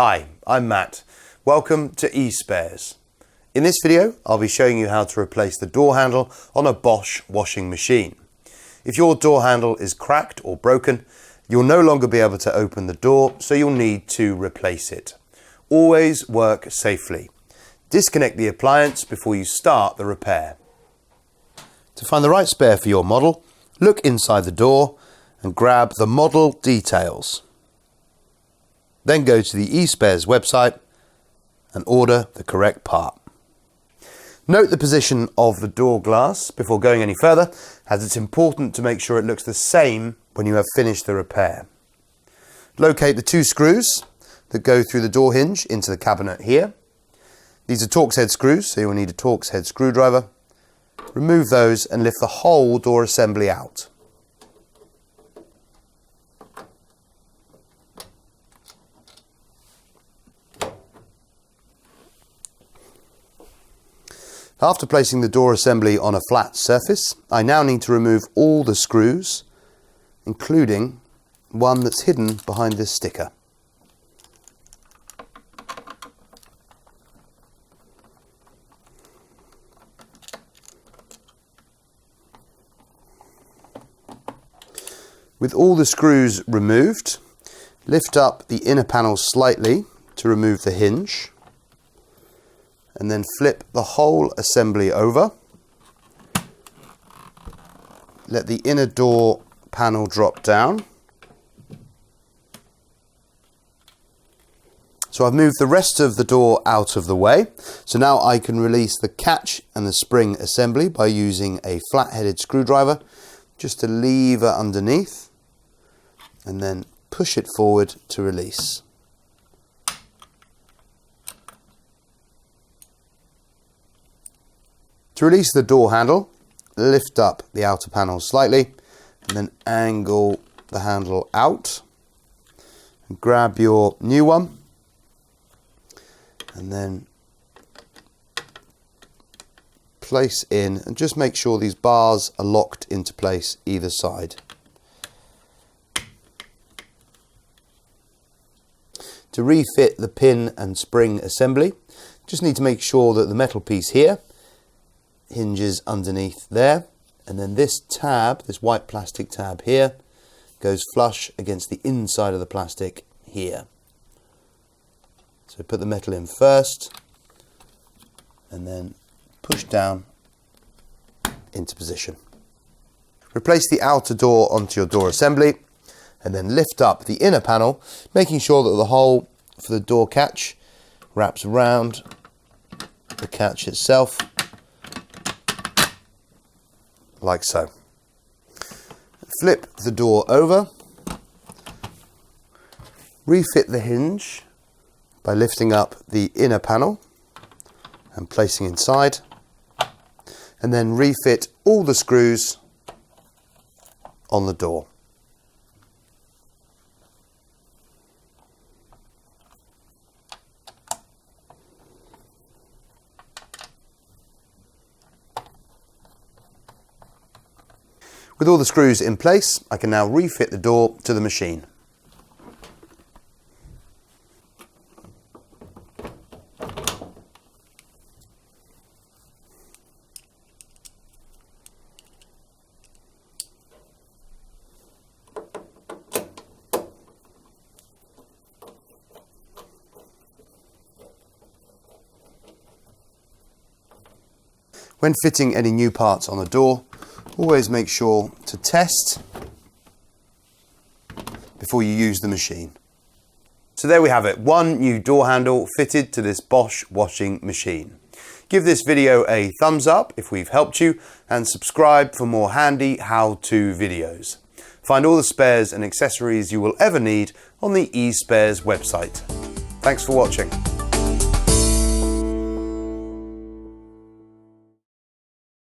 Hi, I'm Matt. Welcome to eSpares. In this video, I'll be showing you how to replace the door handle on a Bosch washing machine. If your door handle is cracked or broken, you'll no longer be able to open the door, so you'll need to replace it. Always work safely. Disconnect the appliance before you start the repair. To find the right spare for your model, look inside the door and grab the model details. Then go to the eSpares website and order the correct part. Note the position of the door glass before going any further, as it's important to make sure it looks the same when you have finished the repair. Locate the two screws that go through the door hinge into the cabinet here. These are Torx head screws, so you'll need a Torx head screwdriver. Remove those and lift the whole door assembly out. After placing the door assembly on a flat surface, I now need to remove all the screws, including one that's hidden behind this sticker. With all the screws removed, lift up the inner panel slightly to remove the hinge, and then flip the whole assembly over. Let the inner door panel drop down. So I've moved the rest of the door out of the way. So now I can release the catch and the spring assembly by using a flat-headed screwdriver, just to lever underneath and then push it forward to release. To release the door handle, lift up the outer panel slightly and then angle the handle out and grab your new one and then place in, and just make sure these bars are locked into place either side. To refit the pin and spring assembly, just need to make sure that the metal piece here hinges underneath there, and then this tab, this white plastic tab here, goes flush against the inside of the plastic here. So put the metal in first and then push down into position. Replace the outer door onto your door assembly and then lift up the inner panel, making sure that the hole for the door catch wraps around the catch itself, like so. Flip the door over, refit the hinge by lifting up the inner panel and placing inside, and then refit all the screws on the door. With all the screws in place, I can now refit the door to the machine. When fitting any new parts on the door, always make sure to test before you use the machine. So there we have it, one new door handle fitted to this Bosch washing machine. Give this video a thumbs up if we've helped you, and subscribe for more handy how-to videos. Find all the spares and accessories you will ever need on the eSpares website. Thanks for watching.